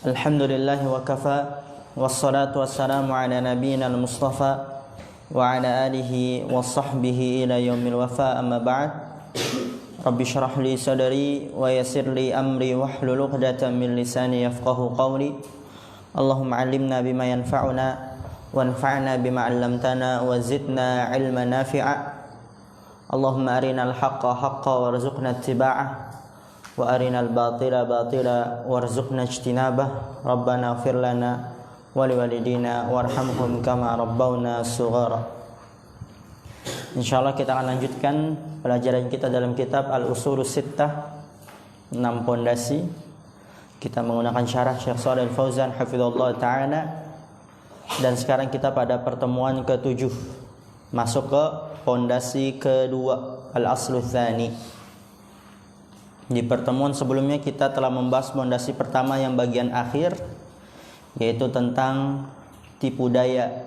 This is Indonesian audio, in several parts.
Alhamdulillahi wa kafa, wassalatu wassalamu ala nabiyyina al-mustafa wa ala alihi wa sahbihi ila yaumil wafa, amma ba'd. Rabbi shrah li sadri wa yassir li amri wahlul 'uqdatam min lisani yafqahu qawli. Allahumma 'allimna bima yanfa'una wanfa'na bima 'allamtana wa zidna 'ilman nafi'a. Allahumma arinal haqqa haqqan warzuqna ittiba'ah wa arinal batila batila warzuqna ijtinabah. Rabbana ighfir lana wa liwalidina warhamhum kama rabbawna shighara. Insyaallah kita akan lanjutkan pelajaran kita dalam kitab Al-Ushulus Sittah, 6 pondasi. Kita menggunakan syarah Syekh Shalih Al-Fauzan hafizallahu taala, dan sekarang kita pada pertemuan ke-7 masuk ke pondasi kedua, Al-Aslu Tsani. Di pertemuan sebelumnya kita telah membahas pondasi pertama yang bagian akhir, yaitu tentang tipu daya,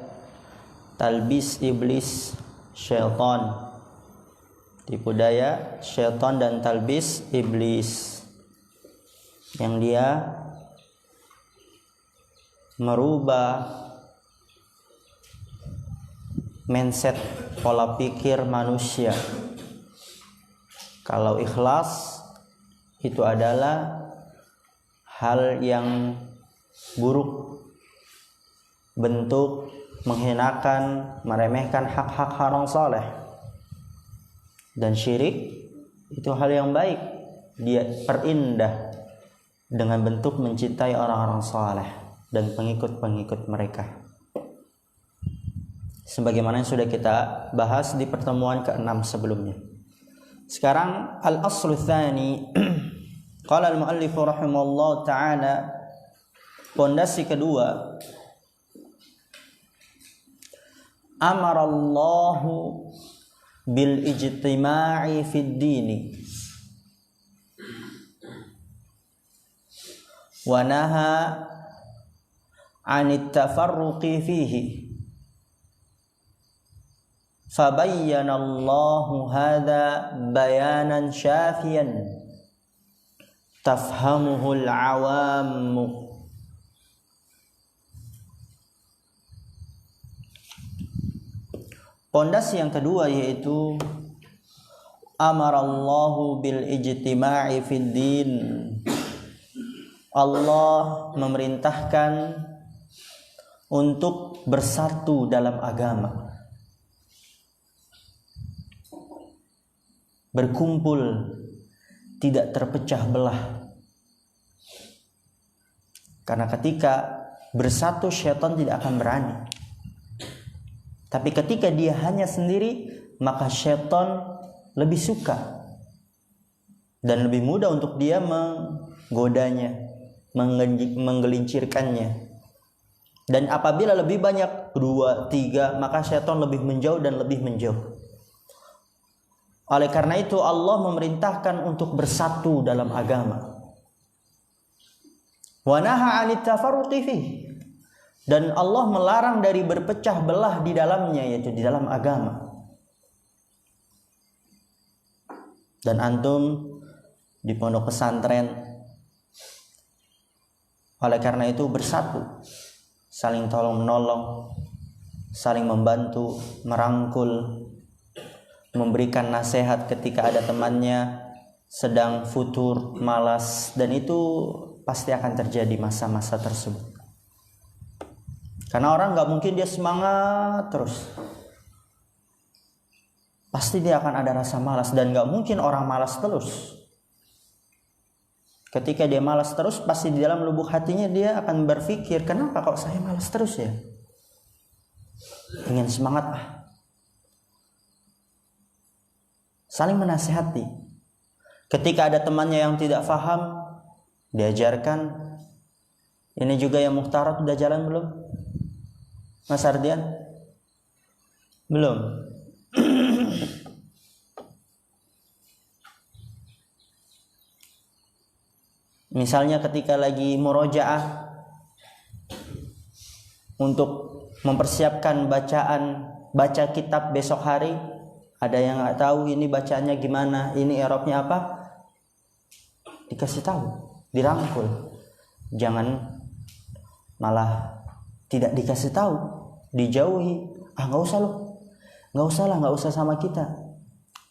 talbis iblis syaitan. Tipu daya syaitan dan talbis iblis, yang dia merubah mindset, pola pikir manusia. Kalau ikhlas itu adalah hal yang buruk, bentuk menghinakan, meremehkan hak-hak orang saleh. Dan syirik itu hal yang baik, dia perindah dengan bentuk mencintai orang-orang saleh dan pengikut-pengikut mereka, sebagaimana yang sudah kita bahas di pertemuan ke-6 sebelumnya. Sekarang al-aslu tsani, qala al-muallif rahimahullah ta'ala, pondasi kedua, amarallahu bil ijtima'i fid dini wa naha 'anit tafarruqi fihi. Fabayyana Allahu hadza bayanan syafiyan tafhamuhul awam. Pondasi yang kedua yaitu amarallahu bil ijtima'i fid din. Allah memerintahkan untuk bersatu dalam agama, berkumpul, tidak terpecah belah. Karena ketika bersatu, syaitan tidak akan berani. Tapi ketika dia hanya sendiri, maka syaitan lebih suka dan lebih mudah untuk dia menggodanya, menggelincirkannya. Dan apabila lebih banyak, 2, 3, maka syaitan lebih menjauh dan lebih menjauh. Oleh karena itu Allah memerintahkan untuk bersatu dalam agama. Wa naha 'anit tafarruqi fihi, dan Allah melarang dari berpecah belah di dalamnya, yaitu di dalam agama. Dan antum di pondok pesantren, oleh karena itu bersatu, saling tolong menolong, saling membantu, merangkul, memberikan nasihat ketika ada temannya sedang futur, malas, dan itu pasti akan terjadi masa-masa tersebut. Karena orang gak mungkin dia semangat terus, pasti dia akan ada rasa malas, dan gak mungkin orang malas terus. Ketika dia malas terus, pasti di dalam lubuk hatinya dia akan berpikir, kenapa kok saya malas terus ya? Ingin semangat Saling menasihati. Ketika ada temannya yang tidak faham, diajarkan. Ini juga yang muhtarat udah jalan belum? Mas Ardian? Belum. Misalnya ketika lagi murojaah untuk mempersiapkan baca kitab besok hari, ada yang nggak tahu ini bacaannya gimana, ini i'rabnya apa, dikasih tahu, dirangkul. Jangan malah tidak dikasih tahu, dijauhi. Nggak usah loh, nggak usah sama kita.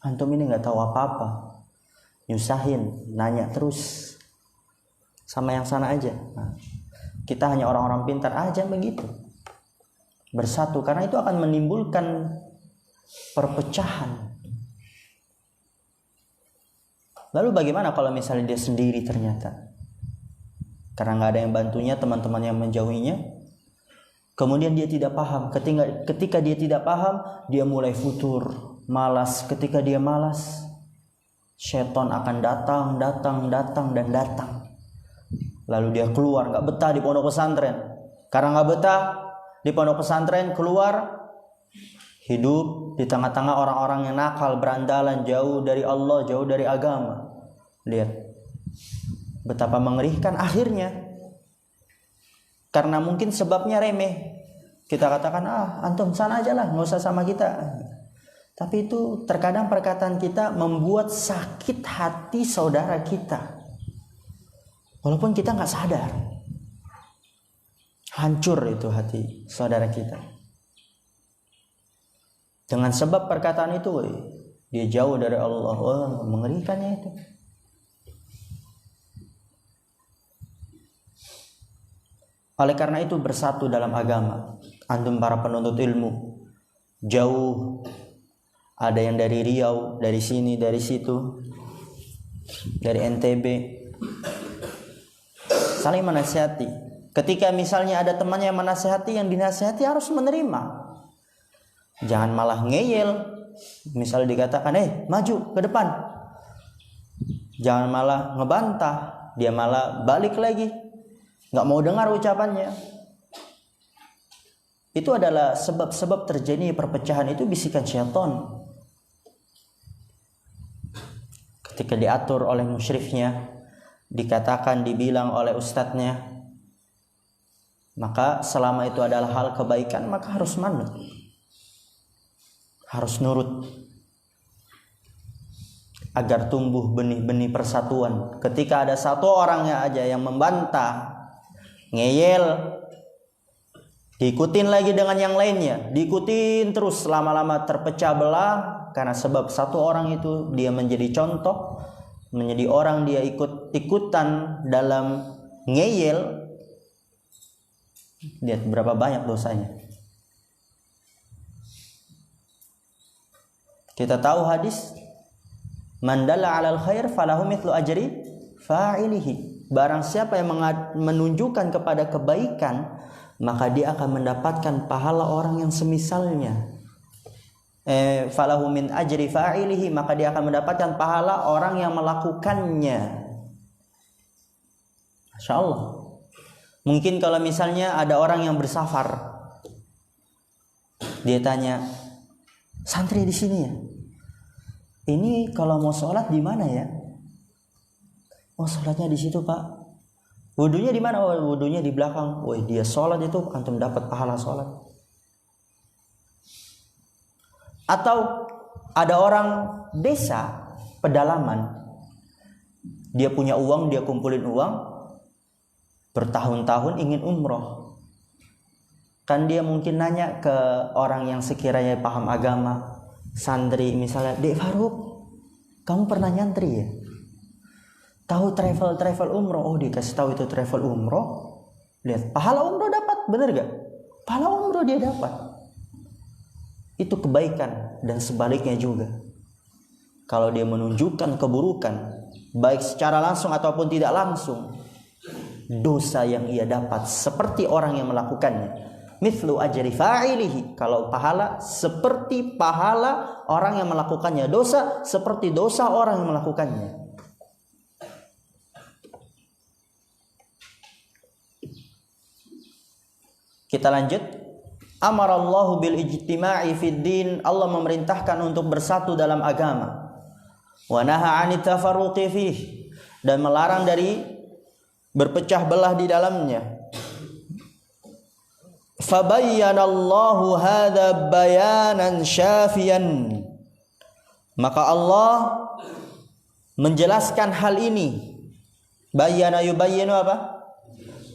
Antum ini nggak tahu apa-apa, nyusahin, nanya terus, sama yang sana aja. Kita hanya orang-orang pintar aja begitu, bersatu, karena itu akan menimbulkan perpecahan. Lalu bagaimana kalau misalnya dia sendiri ternyata, karena nggak ada yang bantunya, teman-teman yang menjauhinya, kemudian dia tidak paham. Ketika dia tidak paham, dia mulai futur, malas. Ketika dia malas, syaitan akan datang. Lalu dia keluar, nggak betah di pondok pesantren. Karena nggak betah di pondok pesantren, keluar, hidup di tengah-tengah orang-orang yang nakal, berandalan, jauh dari Allah, jauh dari agama. Lihat betapa mengerikan akhirnya. Karena mungkin sebabnya remeh, kita katakan, antum sana aja lah, nggak usah sama kita. Tapi itu terkadang perkataan kita membuat sakit hati saudara kita, walaupun kita nggak sadar. Hancur itu hati saudara kita dengan sebab perkataan itu. Dia jauh dari Allah. Mengerikannya itu. Oleh karena itu, bersatu dalam agama. Antum para penuntut ilmu, jauh, ada yang dari Riau, dari sini, dari situ, dari NTB, saling menasihati. Ketika misalnya ada temannya yang menasihati, yang dinasihati harus menerima. Jangan malah ngeyel. Misalnya dikatakan, maju ke depan, jangan malah ngebantah, dia malah balik lagi, nggak mau dengar ucapannya. Itu adalah sebab-sebab terjadi perpecahan. Itu bisikan syaitan. Ketika diatur oleh musyrifnya, dikatakan, dibilang oleh ustadznya, maka selama itu adalah hal kebaikan, maka harus manut, harus nurut, agar tumbuh benih-benih persatuan. Ketika ada satu orangnya aja yang membantah, ngeyel, diikutin lagi dengan yang lainnya, diikutin terus, lama-lama terpecah belah. Karena sebab satu orang itu dia menjadi contoh, menjadi orang dia ikut-ikutan dalam ngeyel. Lihat berapa banyak dosanya. Kita tahu hadis, man dalla 'alal khair falahu mithlu ajri fa'ilihi. Barang siapa yang menunjukkan kepada kebaikan, maka dia akan mendapatkan pahala orang yang semisalnya. Falahu min ajri fa'ilihi, maka dia akan mendapatkan pahala orang yang melakukannya. Masya Allah. Mungkin kalau misalnya ada orang yang bersafar, dia tanya, santri di sini ya, ini kalau mau sholat di mana ya? Oh, sholatnya di situ Pak. Wudunya di mana? Oh, wudunya di belakang. Wah, dia sholat itu antum dapat pahala sholat. Atau ada orang desa pedalaman, dia punya uang, dia kumpulin uang, bertahun-tahun ingin umroh. Kan dia mungkin nanya ke orang yang sekiranya paham agama, santri misalnya, Dek Faruk, kamu pernah nyantri ya? Tahu travel umroh? Oh, dikasih tahu itu travel umroh. Lihat, pahala umroh dapat, bener gak? Pahala umroh dia dapat. Itu kebaikan. Dan sebaliknya juga, kalau dia menunjukkan keburukan, baik secara langsung ataupun tidak langsung, dosa yang ia dapat seperti orang yang melakukannya. Mithlu ajri fa'ilihi. Kalau pahala seperti pahala orang yang melakukannya, dosa seperti dosa orang yang melakukannya. Kita lanjut. Amarallahu bil ijtima'i fid din. Allah memerintahkan untuk bersatu dalam agama. Wa naha 'anit tafarruqi fih. Dan melarang dari berpecah belah di dalamnya. Fabayyanallahu hadza bayanan syafiyan. Maka Allah menjelaskan hal ini. Bayyana yubayyinu apa?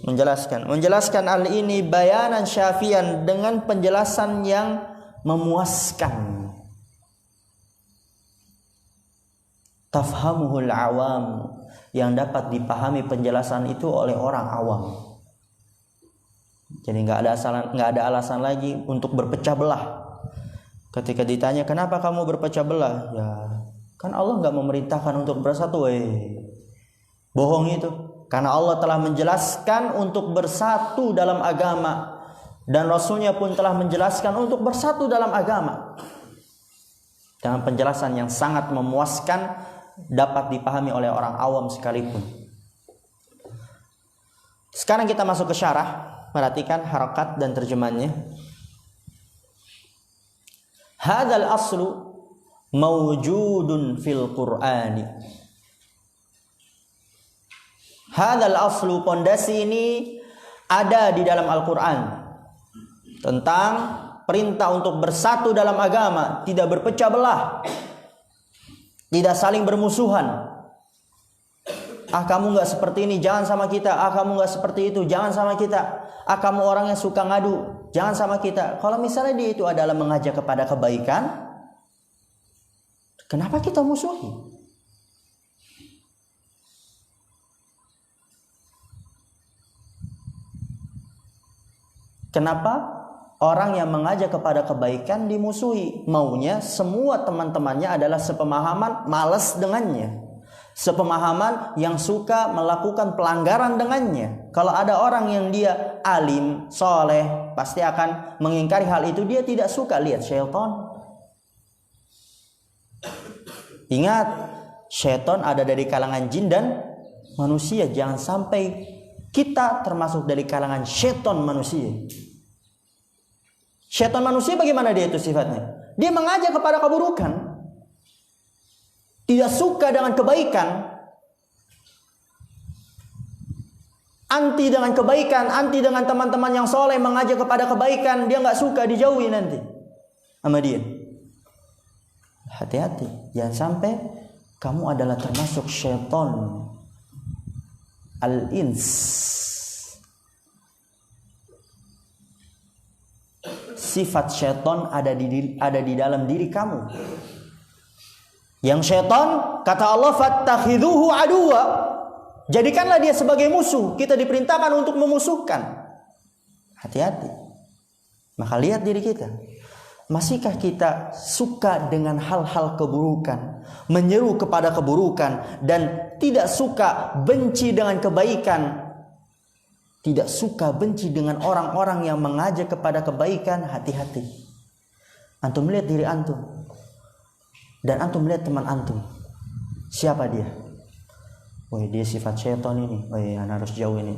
menjelaskan hal ini bayanan syafian, dengan penjelasan yang memuaskan. Tafhamuhul awam, yang dapat dipahami penjelasan itu oleh orang awam. Jadi nggak ada alasan lagi untuk berpecah belah. Ketika ditanya kenapa kamu berpecah belah, ya kan Allah nggak memerintahkan untuk bersatu. Bohong itu. Karena Allah telah menjelaskan untuk bersatu dalam agama, dan Rasulnya pun telah menjelaskan untuk bersatu dalam agama dengan penjelasan yang sangat memuaskan, dapat dipahami oleh orang awam sekalipun. Sekarang kita masuk ke syarah. Perhatikan harakat dan terjemahannya. Hadzal aslu mawjudun fil Qur'ani. Hadzal aslu, pondasi ini ada di dalam Al-Qur'an tentang perintah untuk bersatu dalam agama, tidak berpecah belah, tidak saling bermusuhan. Kamu nggak seperti ini, jangan sama kita. Kamu nggak seperti itu, jangan sama kita. Kamu orang yang suka ngadu, jangan sama kita. Kalau misalnya dia itu adalah mengajak kepada kebaikan, kenapa kita musuhi? Kenapa orang yang mengajak kepada kebaikan dimusuhi? Maunya semua teman-temannya adalah sepemahaman, malas dengannya. Sepemahaman yang suka melakukan pelanggaran dengannya. Kalau ada orang yang dia alim, soleh, pasti akan mengingkari hal itu. Dia tidak suka lihat syaitan. Ingat, syaitan ada dari kalangan jin dan manusia. Jangan sampai kita termasuk dari kalangan syaitan manusia. Syaitan manusia bagaimana dia itu sifatnya? Dia mengajak kepada keburukan. Tidak suka dengan kebaikan. Anti dengan kebaikan, anti dengan teman-teman yang soleh, mengajak kepada kebaikan. Dia nggak suka, dijauhi nanti sama dia. Hati-hati, jangan sampai kamu adalah termasuk syaitan al-ins. Sifat syaitan ada di dalam diri kamu. Yang syaitan, kata Allah, fattakhidhuhu aduwa, jadikanlah dia sebagai musuh. Kita diperintahkan untuk memusuhkan. Hati-hati. Maka lihat diri kita. Masihkah kita suka dengan hal-hal keburukan, menyeru kepada keburukan, dan tidak suka benci dengan kebaikan? Tidak suka benci dengan orang-orang yang mengajak kepada kebaikan. Hati-hati. Antum lihat diri antum, dan antum lihat teman antum. Siapa dia? Dia sifat syaitan ini. Harus jauh ini.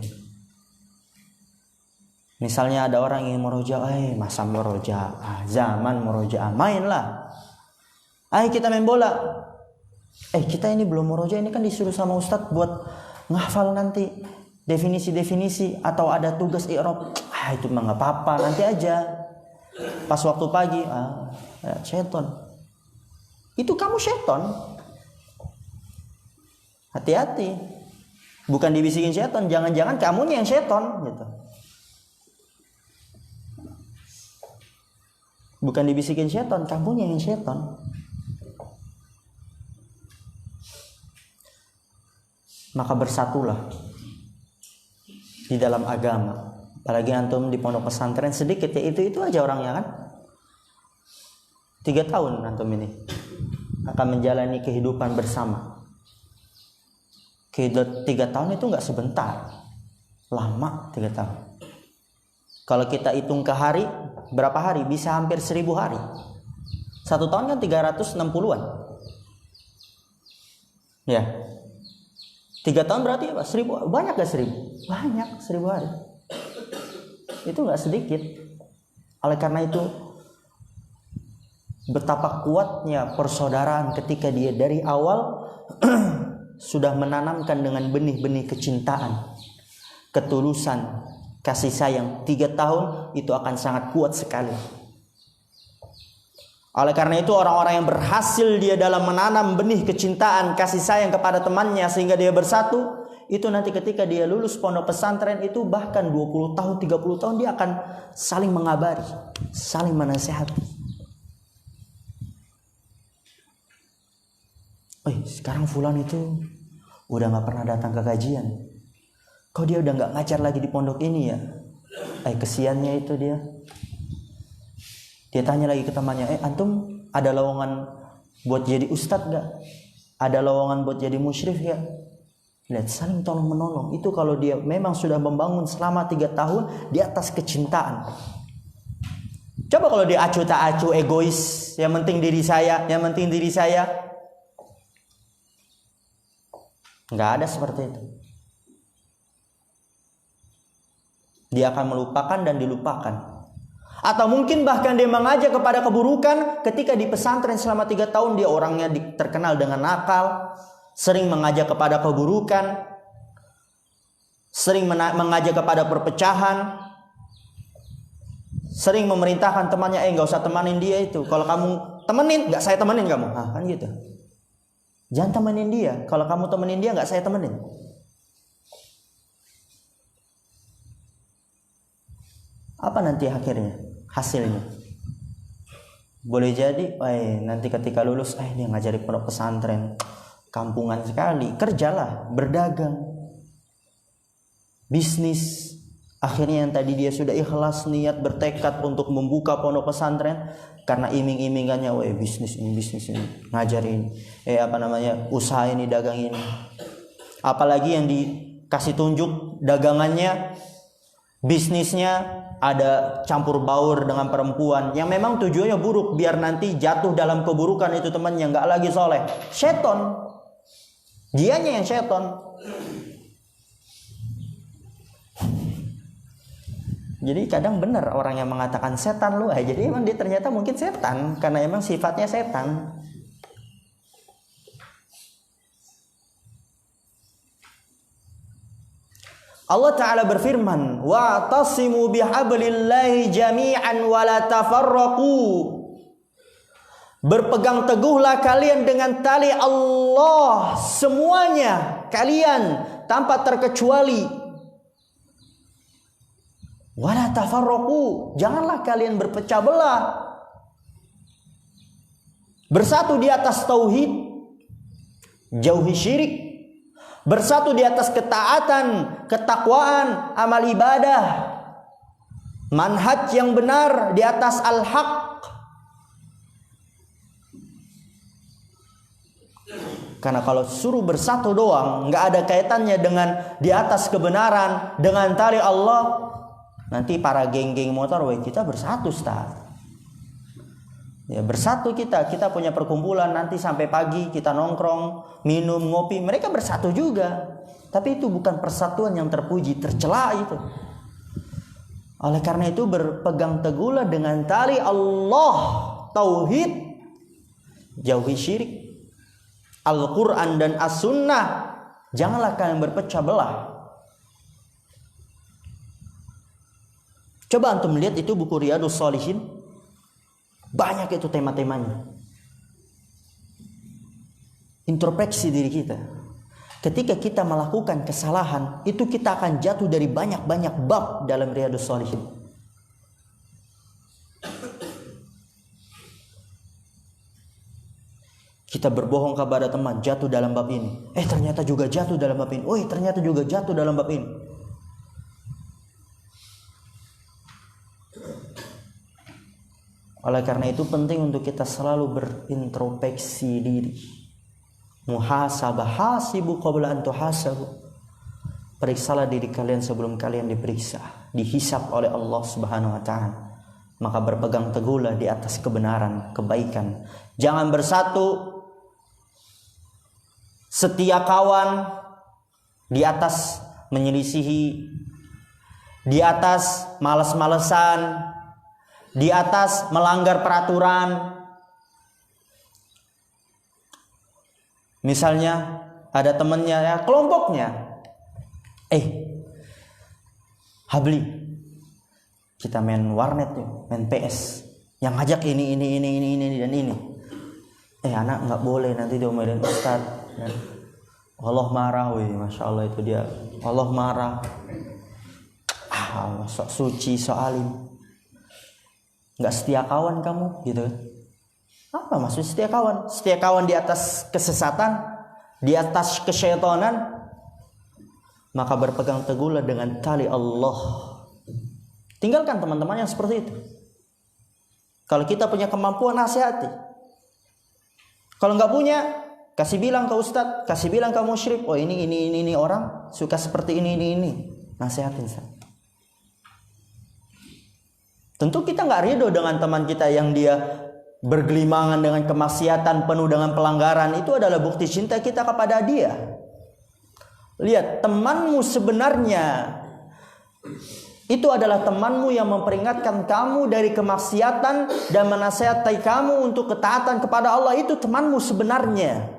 Misalnya ada orang yang merojaah, masa merojaah, zaman merojaah, mainlah. Kita main bola. Kita ini belum merojaah, ini kan disuruh sama ustadz buat ngafal nanti definisi-definisi, atau ada tugas i'rab. Itu mah nggak apa-apa, nanti aja. Pas waktu pagi, syaitan. Itu kamu syaitan. Hati-hati. Bukan dibisikin syaitan, jangan-jangan kamunya yang syaitan gitu. Bukan dibisikin syaitan, kamunya yang syaitan. Maka bersatulah di dalam agama. Apalagi antum di pondok pesantren sedikit ya, itu aja orangnya kan. 3 tahun antum ini akan menjalani kehidupan bersama. 3 tahun itu nggak sebentar, lama 3 tahun. Kalau kita hitung ke hari, berapa hari? Bisa hampir 1000 hari. 1 tahun kan 360-an. Ya. 3 tahun berarti apa? 1000. Banyak gak 1000? Banyak, 1000 hari. Itu gak sedikit. Oleh karena itu, betapa kuatnya persaudaraan ketika dia dari awal sudah menanamkan dengan benih-benih kecintaan, ketulusan, kasih sayang. 3 tahun itu akan sangat kuat sekali. Oleh karena itu orang-orang yang berhasil dia dalam menanam benih kecintaan, kasih sayang kepada temannya sehingga dia bersatu, itu nanti ketika dia lulus pondok pesantren itu bahkan 20 tahun, 30 tahun dia akan saling mengabari, saling menasihati. Sekarang fulan itu udah gak pernah datang ke kajian. Kok dia udah gak ngajar lagi di pondok ini ya? Kesiannya itu dia. Dia tanya lagi ke temannya, antum ada lowongan buat jadi ustadz gak? Ada lowongan buat jadi musyrif gak? Lihat, saling tolong menolong. Itu kalau dia memang sudah membangun selama 3 tahun di atas kecintaan. Coba kalau dia acuh tak acuh, egois, yang penting diri saya, yang penting diri saya. Nggak ada seperti itu. Dia akan melupakan dan dilupakan. Atau mungkin bahkan dia mengajak kepada keburukan. Ketika di pesantren selama 3 tahun dia orangnya terkenal dengan nakal, sering mengajak kepada keburukan, sering mengajak kepada perpecahan, sering memerintahkan temannya, nggak usah temanin dia itu. Kalau kamu temenin, nggak saya temenin kamu. Kan gitu. Jangan temenin dia. Kalau kamu temenin dia, nggak saya temenin. Apa nanti akhirnya? Hasilnya? Boleh jadi, nanti ketika lulus, dia ngajari pondok pesantren, kampungan sekali. Kerjalah, berdagang, bisnis. Akhirnya yang tadi dia sudah ikhlas niat bertekad untuk membuka pondok pesantren, karena iming-imingannya, bisnis ini, ngajarin, usaha ini, dagang ini. Apalagi yang dikasih tunjuk dagangannya, bisnisnya ada campur baur dengan perempuan yang memang tujuannya buruk, biar nanti jatuh dalam keburukan itu temannya, nggak lagi soleh. Seton, dianya yang seton. Jadi kadang benar orang yang mengatakan setan lu, jadi emang dia ternyata mungkin setan karena emang sifatnya setan. Allah Ta'ala berfirman, wa'tasimu bihablillahi jami'an wa la tafarraqu. Berpegang teguhlah kalian dengan tali Allah semuanya, kalian tanpa terkecuali. Wala tafarraqu, janganlah kalian berpecah belah. Bersatu di atas tauhid, jauhi syirik. Bersatu di atas ketaatan, ketakwaan, amal ibadah. Manhaj yang benar di atas al-haq. Karena kalau suruh bersatu doang, nggak ada kaitannya dengan di atas kebenaran, dengan tali Allah. Nanti para geng-geng motor, kita bersatu, Ustaz. Ya, bersatu kita punya perkumpulan, nanti sampai pagi kita nongkrong, minum, ngopi, mereka bersatu juga. Tapi itu bukan persatuan yang terpuji, tercela itu. Oleh karena itu berpegang teguhlah dengan tali Allah, tauhid, jauhi syirik, Al-Quran dan As-Sunnah. Janganlah kalian berpecah belah. Coba antum lihat itu buku Riyadhus Shalihin, banyak itu tema-temanya. Introspeksi diri kita. Ketika kita melakukan kesalahan, itu kita akan jatuh dari banyak-banyak bab dalam Riyadhus Shalihin. Kita berbohong kepada teman, jatuh dalam bab ini. Ternyata juga jatuh dalam bab ini. Ternyata juga jatuh dalam bab ini. Oleh karena itu penting untuk kita selalu berintrospeksi diri. Muhasabah, hasibu qabla an tuhasabu. Periksalah diri kalian sebelum kalian diperiksa, dihisab oleh Allah Subhanahu wa taala. Maka berpegang teguhlah di atas kebenaran, kebaikan. Jangan bersatu setia kawan di atas menyelisihi, di atas malas-malesan, di atas melanggar peraturan. Misalnya ada temannya, kelompoknya, Habli, kita main warnet tuh, main PS, yang ngajak ini dan ini. Anak nggak boleh, nanti diomelin Ustaz. Allah marah, masya Allah itu dia. Allah marah. Sok suci, sok alim. Nggak setia kawan kamu, gitu. Apa maksud setia kawan? Setia kawan di atas kesesatan, di atas kesyaitanan. Maka berpegang teguhlah dengan tali Allah. Tinggalkan teman-teman yang seperti itu. Kalau kita punya kemampuan, nasihati. Kalau nggak punya, kasih bilang ke ustadz, kasih bilang ke musyrik, oh ini orang suka seperti ini. Nasihatin. Tentu kita nggak ridho dengan teman kita yang dia bergelimangan dengan kemaksiatan, penuh dengan pelanggaran. Itu adalah bukti cinta kita kepada dia. Lihat, temanmu sebenarnya itu adalah temanmu yang memperingatkan kamu dari kemaksiatan dan menasihati kamu untuk ketaatan kepada Allah. Itu temanmu sebenarnya.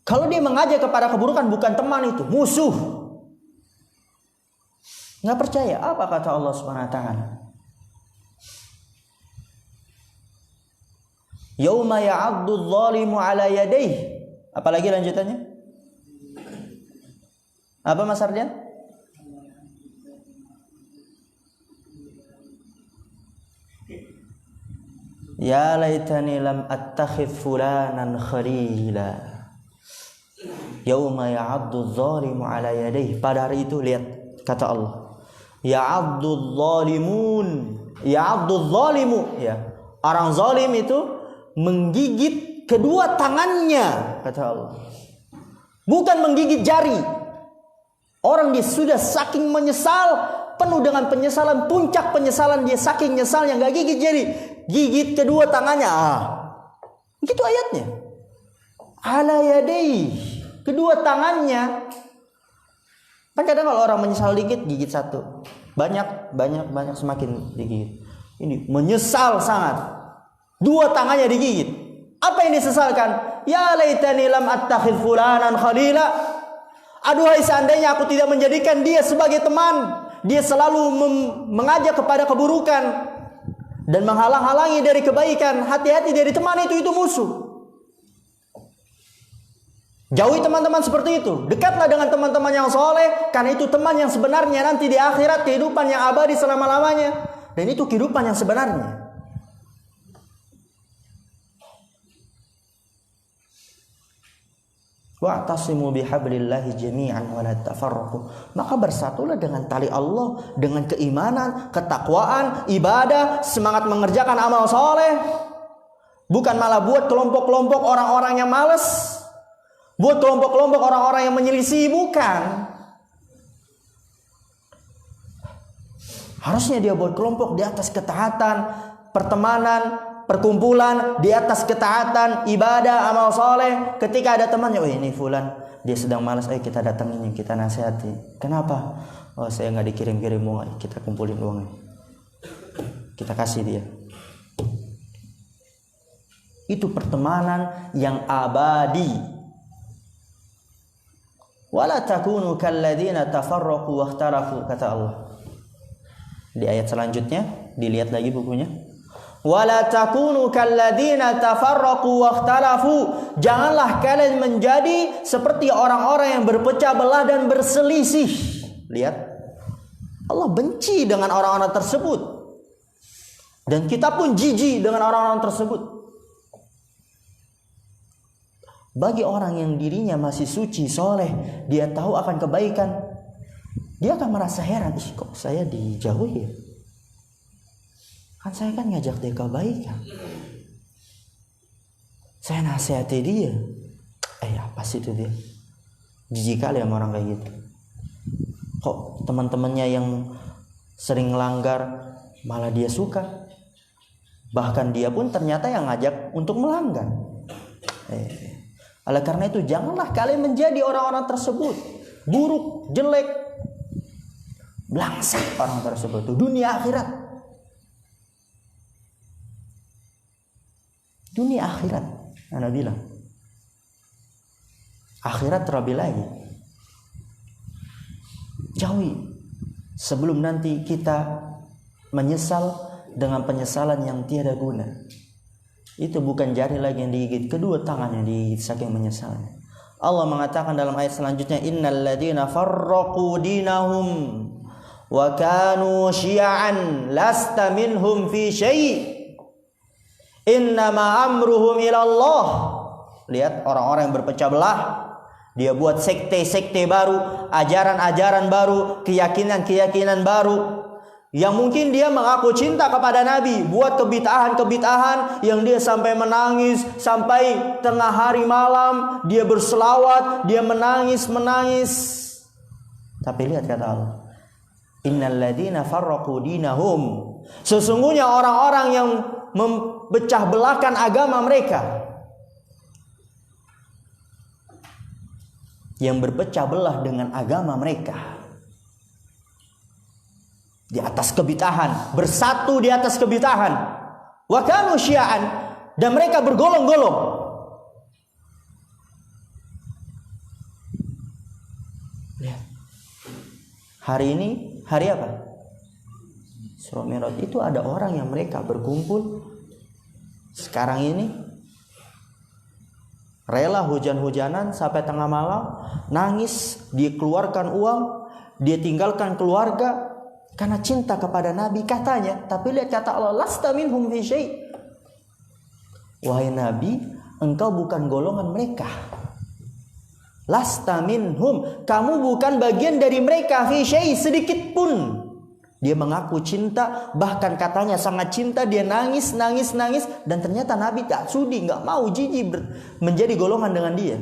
Kalau dia mengajak kepada keburukan, bukan teman itu, musuh. Nggak percaya. Apa kata Allah Subhanahu wa ta'ala? Yauma ya'addu adh-dhalimu 'ala yadayhi. Apalagi lanjutannya? Apa Mas Ardian? Ya laitani lam attakhidh fulanan khalila. Yauma ya'addu adh-dhalimu 'ala yadayhi. Pada hari itu, lihat kata Allah. Ya'addu adh-dhalimun. Ya'addu adh-dhalimu, ya. Orang zalim itu menggigit kedua tangannya, kata Allah. Bukan menggigit jari. Orang dia sudah saking menyesal, penuh dengan penyesalan, puncak penyesalan dia saking nyesalnya nggak gigit jari, gigit kedua tangannya. Gitu ayatnya. Ala yadai, kedua tangannya. Kan kadang kalau orang menyesal dikit, gigit satu. Banyak semakin digigit. Ini menyesal sangat. Dua tangannya digigit. Apa yang disesalkan? Ya laitani lam attakhidh fulanan khalila. Aduhai seandainya aku tidak menjadikan dia sebagai teman. Dia selalu mengajak kepada keburukan dan menghalang-halangi dari kebaikan. Hati-hati dari teman itu musuh. Jauhi teman-teman seperti itu. Dekatlah dengan teman-teman yang soleh, karena itu teman yang sebenarnya nanti di akhirat, kehidupan yang abadi selama-lamanya. Dan itu kehidupan yang sebenarnya. Wa'tasimu bihablillahi jami'an wa la tafarraqu. Maka bersatulah dengan tali Allah, dengan keimanan, ketakwaan, ibadah, semangat mengerjakan amal soleh. Bukan malah buat kelompok-kelompok orang-orang yang malas, buat kelompok-kelompok orang-orang yang menyelisih, bukan. Harusnya dia buat kelompok di atas ketaatan, pertemanan, perkumpulan di atas ketaatan, ibadah, amal soleh. Ketika ada temannya, oh ini fulan, dia sedang malas, ayo kita datangin, kita nasihati. Kenapa? Oh saya nggak dikirim-kirim uang, kita kumpulin uangnya, kita kasih dia. Itu pertemanan yang abadi. Wala takunu kalladzina tafarraqu wakhtalafu, kata Allah. Di ayat selanjutnya, dilihat lagi bukunya. Wala takunu kalladzina tafarraqu wakhtalafu. Janganlah kalian menjadi seperti orang-orang yang berpecah belah dan berselisih. Lihat, Allah benci dengan orang-orang tersebut. Dan kita pun jijik dengan orang-orang tersebut. Bagi orang yang dirinya masih suci, soleh, dia tahu akan kebaikan, dia akan merasa heran, kok saya dijauhi ya? Kan saya kan ngajak dia kebaikan, saya nasihati dia, apa sih itu dia? Jijik kali sama orang kayak gitu. Kok teman-temannya yang sering melanggar malah dia suka, bahkan dia pun ternyata yang ngajak untuk melanggar. Oleh karena itu janganlah kalian menjadi orang-orang tersebut, buruk, jelek, blangsek orang tersebut. Dunia akhirat, dunia akhirat, Anda bilang akhirat terlebih lagi. Jauhi sebelum nanti kita menyesal dengan penyesalan yang tiada guna. Itu bukan jari lagi yang digigit, kedua tangan yang digigit saking menyesalnya. Allah mengatakan dalam ayat selanjutnya, innal ladzina farraqu dinahum wa kanu syi'an lasta minhum fi syai' innama amruhum ila Allah. Lihat orang-orang yang berpecah belah, dia buat sekte-sekte baru, ajaran-ajaran baru, keyakinan-keyakinan baru, yang mungkin dia mengaku cinta kepada Nabi, buat kebid'ahan-kebid'ahan yang dia sampai menangis, sampai tengah hari malam dia berselawat, dia menangis. Tapi lihat kata Allah, innal ladzina farraqu dinahum, sesungguhnya orang-orang yang memecah belahkan agama mereka, yang berpecah belah dengan agama mereka di atas kebid'ahan, bersatu di atas kebid'ahan, wa kanu syi'an, dan mereka bergolong-golong. Lihat. Hari ini hari apa? Isra Mi'raj. Itu ada orang yang mereka berkumpul sekarang ini rela hujan-hujanan sampai tengah malam, nangis, dia keluarkan uang, dia tinggalkan keluarga karena cinta kepada Nabi katanya. Tapi lihat kata Allah, lasta minhum fi syai'. Wahai Nabi, engkau bukan golongan mereka. Lasta minhum, kamu bukan bagian dari mereka fi syai' sedikit pun. Dia mengaku cinta, bahkan katanya sangat cinta, dia nangis, dan ternyata Nabi tak sudi, nggak mau, jijik menjadi golongan dengan dia.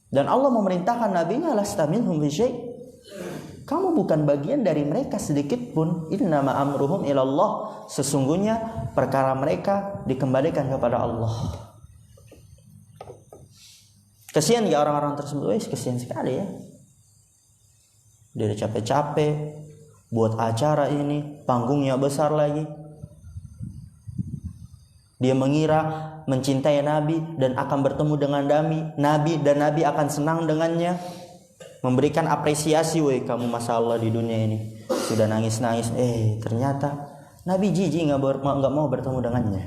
Dan Allah memerintahkan Nabinya, lasta minhum fi syai', kamu bukan bagian dari mereka sedikit pun. Innama amruhum ilallah, sesungguhnya perkara mereka dikembalikan kepada Allah. Kesian ya orang-orang tersebut, kesian sekali ya. Dia udah capek-capek buat acara ini, panggungnya besar lagi. Dia mengira mencintai Nabi dan akan bertemu dengan Nabi, dan Nabi akan senang dengannya, memberikan apresiasi, woi kamu masya Allah di dunia ini sudah nangis-nangis. Ternyata Nabi jijik, nggak mau bertemu dengannya.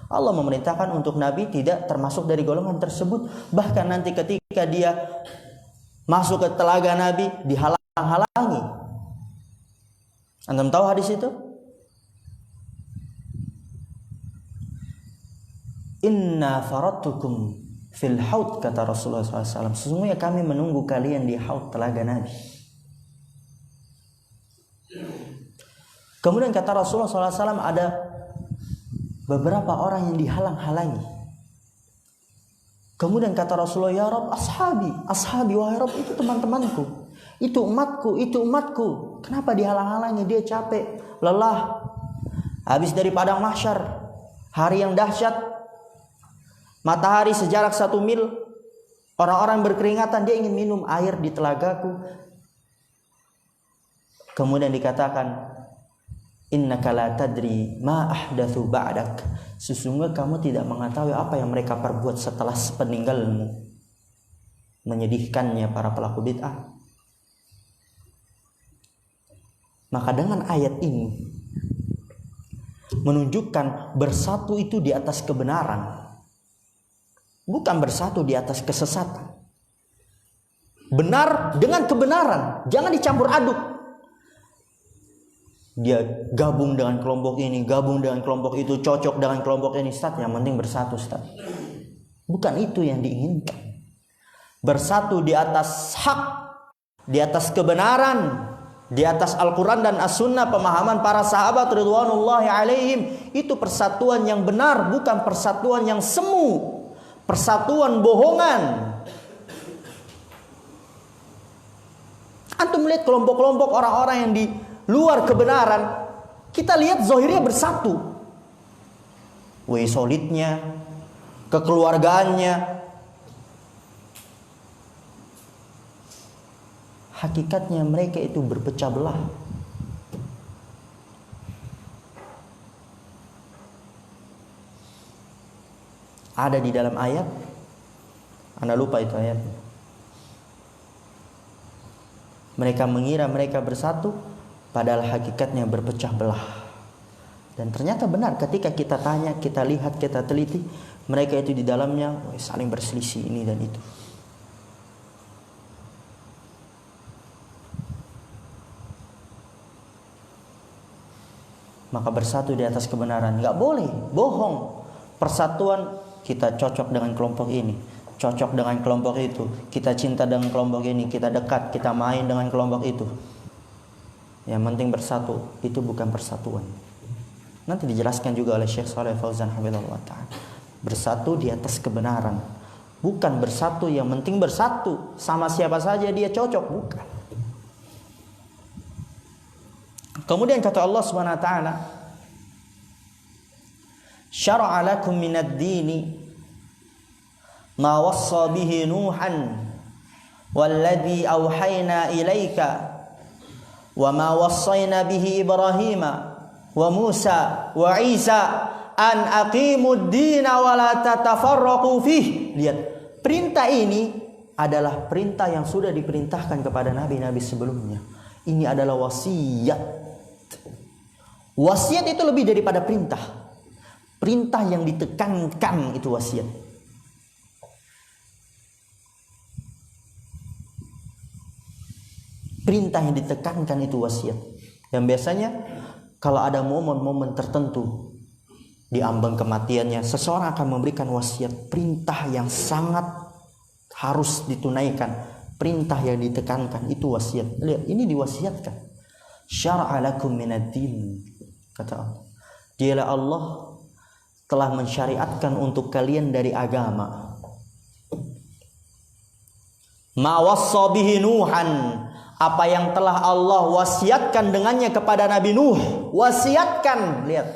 Allah memerintahkan untuk Nabi tidak termasuk dari golongan tersebut. Bahkan nanti ketika dia masuk ke telaga Nabi, dihalang-halangi. Antum tahu hadis itu? Inna faratukum fil haud, kata Rasulullah SAW. Sesungguhnya kami menunggu kalian di haud telaga Nabi. Kemudian kata Rasulullah SAW, ada beberapa orang yang dihalang-halangi. Kemudian kata Rasulullah, ya Rabb, ashabi, wahai Rabb, itu teman-temanku, itu umatku. Kenapa dihalang-halangi? Dia capek, lelah, habis dari padang mahsyar, hari yang dahsyat. Matahari sejarak 1 mil, orang-orang berkeringatan, dia ingin minum air di telagaku. Kemudian dikatakan, innaka la tadri ma ahdatsu ba'dak, sesungguhnya kamu tidak mengetahui apa yang mereka perbuat setelah sepeninggalmu. Menyedihkannya para pelaku bid'ah. Maka dengan ayat ini menunjukkan bersatu itu di atas kebenaran, bukan bersatu di atas kesesatan. Benar dengan kebenaran, jangan dicampur aduk. Dia gabung dengan kelompok ini, gabung dengan kelompok itu, cocok dengan kelompok ini. Ustaz, yang penting bersatu, Ustaz. Bukan itu yang diinginkan. Bersatu di atas hak, di atas kebenaran, di atas Al-Quran dan As-Sunnah, pemahaman para sahabat ridwanullahi alaihim. Itu persatuan yang benar, bukan persatuan yang semu, persatuan bohongan. Antum melihat kelompok-kelompok orang-orang yang di luar kebenaran, kita lihat zahirnya bersatu, solidnya, kekeluargaannya. Hakikatnya mereka itu berpecah belah. Ada di dalam ayat, Anda lupa itu ayatnya. Mereka mengira mereka bersatu, padahal hakikatnya berpecah belah. Dan ternyata benar ketika kita tanya, kita lihat, kita teliti, mereka itu di dalamnya saling berselisih ini dan itu. Maka bersatu di atas kebenaran, nggak boleh bohong. Persatuan, kita cocok dengan kelompok ini, cocok dengan kelompok itu, kita cinta dengan kelompok ini, kita dekat, kita main dengan kelompok itu. Yang penting bersatu, itu bukan persatuan. Nanti dijelaskan juga oleh Syekh Shalih Fauzan hafizahullah ta'ala. Bersatu di atas kebenaran, bukan bersatu yang penting bersatu sama siapa saja dia cocok, bukan. Kemudian kata Allah Subhanahu wa taala, syara'a lakum minad dini ma wassa bihi Nuhan walladzi auhayna ilaika wa ma wassayna bihi Ibrahima wa Musa wa Isa an aqimud dina wa la tatafarraqu fih. Lihat, perintah ini adalah perintah yang sudah diperintahkan kepada nabi-nabi sebelumnya. Ini adalah wasiat. Wasiat itu lebih daripada perintah. Perintah yang ditekankan itu wasiat. Perintah yang ditekankan itu wasiat. Dan biasanya kalau ada momen-momen tertentu di ambang kematiannya, seseorang akan memberikan wasiat, perintah yang sangat harus ditunaikan, perintah yang ditekankan itu wasiat. Lihat, ini diwasiatkan. Syara'a lakum minad din, kata Allah. Dialah Allah telah mensyariatkan untuk kalian dari agama. Ma wassa bihi Nuhan, apa yang telah Allah wasiatkan dengannya kepada Nabi Nuh. Wasiatkan, lihat.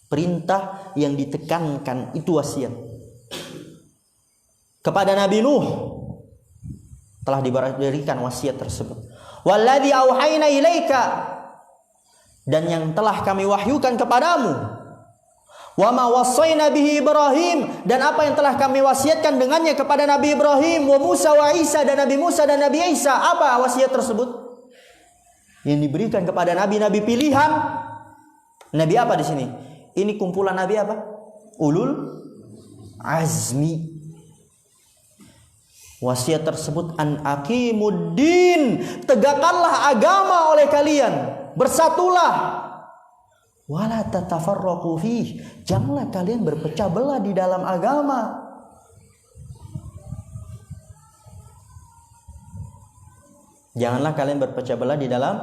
Perintah yang ditekankan itu wasiat. Kepada Nabi Nuh telah diberikan wasiat tersebut. Walladzi auhayna ilaika, dan yang telah kami wahyukan kepadamu. Wa ma wassayna bihi Ibrahim, dan apa yang telah kami wasiatkan dengannya kepada Nabi Ibrahim, wa Musa wa Isa, dan Nabi Musa dan Nabi Isa. Apa wasiat tersebut? Yang diberikan kepada nabi-nabi pilihan. Nabi apa di sini? Ini kumpulan nabi apa? Ulul azmi. Wasiat tersebut an aqimuddin, tegakkanlah agama oleh kalian, bersatulah. Wala tatafarraqu fih, janganlah kalian berpecah belah di dalam agama. Janganlah kalian berpecah belah di dalam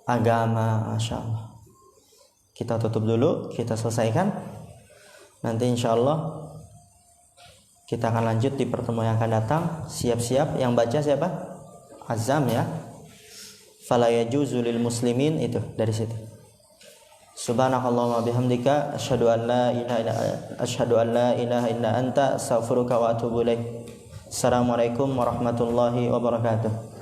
agama. Masya Allah. Kita tutup dulu, kita selesaikan. Nanti insya Allah kita akan lanjut di pertemuan yang akan datang. Siap-siap. Yang baca siapa? Azam ya. Fala yajuzu lil muslimin, itu dari situ. Subhanakallahumma bihamdika asyhadu an la ilaha illa anta astaghfiruka wa atubu ilaik. Assalamualaikum warahmatullahi wabarakatuh.